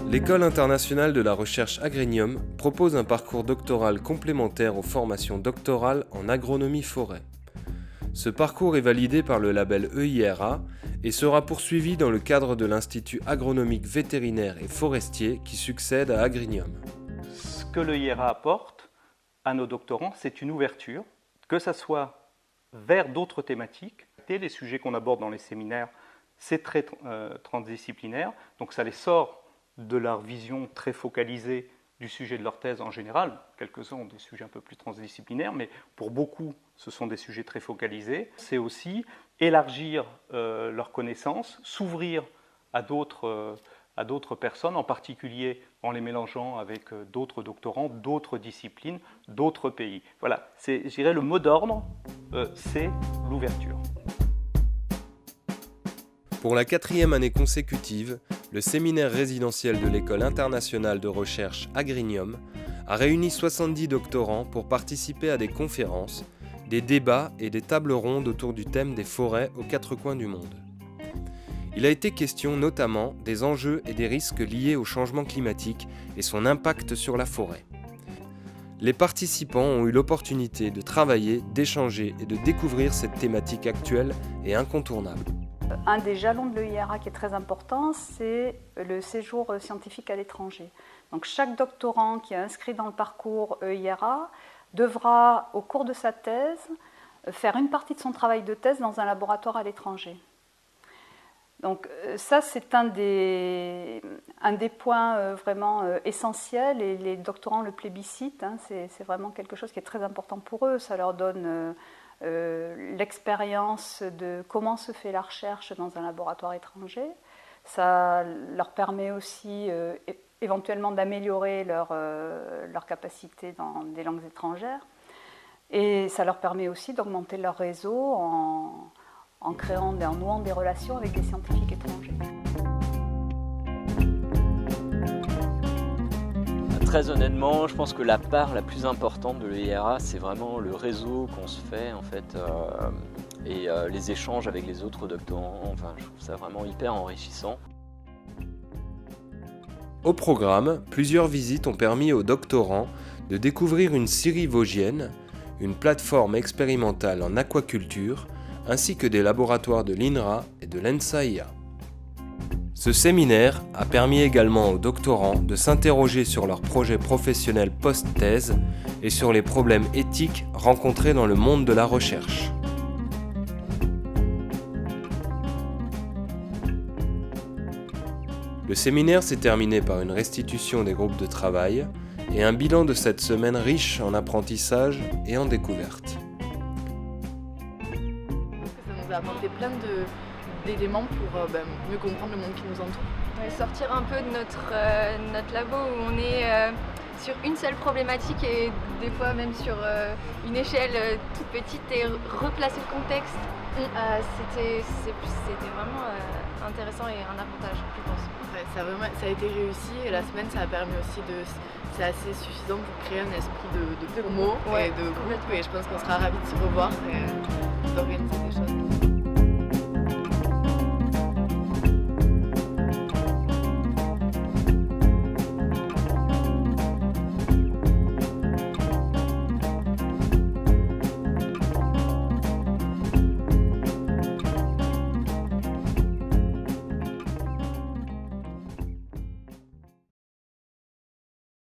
L'École internationale de la recherche Agrinium propose un parcours doctoral complémentaire aux formations doctorales en agronomie forêt. Ce parcours est validé par le label EIRA et sera poursuivi dans le cadre de l'Institut agronomique vétérinaire et forestier qui succède à Agrinium. Ce que l'EIRA apporte à nos doctorants, c'est une ouverture, que ce soit vers d'autres thématiques. Les sujets qu'on aborde dans les séminaires, c'est très transdisciplinaire, donc ça les sort de leur vision très focalisée du sujet de leur thèse en général. Quelques-uns ont des sujets un peu plus transdisciplinaires, mais pour beaucoup, ce sont des sujets très focalisés. C'est aussi élargir leurs connaissances, s'ouvrir à d'autres personnes, en particulier en les mélangeant avec d'autres doctorants, d'autres disciplines, d'autres pays. Voilà, je dirais le mot d'ordre, c'est l'ouverture. Pour la 4e année consécutive, le séminaire résidentiel de l'École internationale de recherche Agrinium a réuni 70 doctorants pour participer à des conférences, des débats et des tables rondes autour du thème des forêts aux 4 coins du monde. Il a été question notamment des enjeux et des risques liés au changement climatique et son impact sur la forêt. Les participants ont eu l'opportunité de travailler, d'échanger et de découvrir cette thématique actuelle et incontournable. Un des jalons de l'EIRA qui est très important, c'est le séjour scientifique à l'étranger. Donc chaque doctorant qui est inscrit dans le parcours EIRA devra, au cours de sa thèse, faire une partie de son travail de thèse dans un laboratoire à l'étranger. Donc ça, c'est un des points vraiment essentiels et les doctorants le plébiscitent. C'est vraiment quelque chose qui est très important pour eux. Ça leur donne l'expérience de comment se fait la recherche dans un laboratoire étranger. Ça leur permet aussi éventuellement d'améliorer leur capacité dans des langues étrangères. Et ça leur permet aussi d'augmenter leur réseau en nouant des relations avec des scientifiques étrangers. Très honnêtement, je pense que la part la plus importante de l'EIRA, c'est vraiment le réseau qu'on se fait en fait, et les échanges avec les autres doctorants. Enfin, je trouve ça vraiment hyper enrichissant. Au programme, plusieurs visites ont permis aux doctorants de découvrir une scierie vosgienne, une plateforme expérimentale en aquaculture, ainsi que des laboratoires de l'INRA et de l'ENSAIA. Ce séminaire a permis également aux doctorants de s'interroger sur leurs projets professionnels post-thèse et sur les problèmes éthiques rencontrés dans le monde de la recherche. Le séminaire s'est terminé par une restitution des groupes de travail et un bilan de cette semaine riche en apprentissage et en découvertes. Ça nous a apporté plein d'éléments pour mieux comprendre le monde qui nous entoure. Ouais, sortir un peu de notre labo où on est sur une seule problématique et des fois même sur une échelle toute petite et replacer le contexte. C'était vraiment intéressant et un avantage, je pense. Ouais, ça a été réussi et la semaine ça a permis aussi c'est assez suffisant pour créer un esprit de promo et de groupe et je pense qu'on sera ravis de se revoir et d'organiser des choses.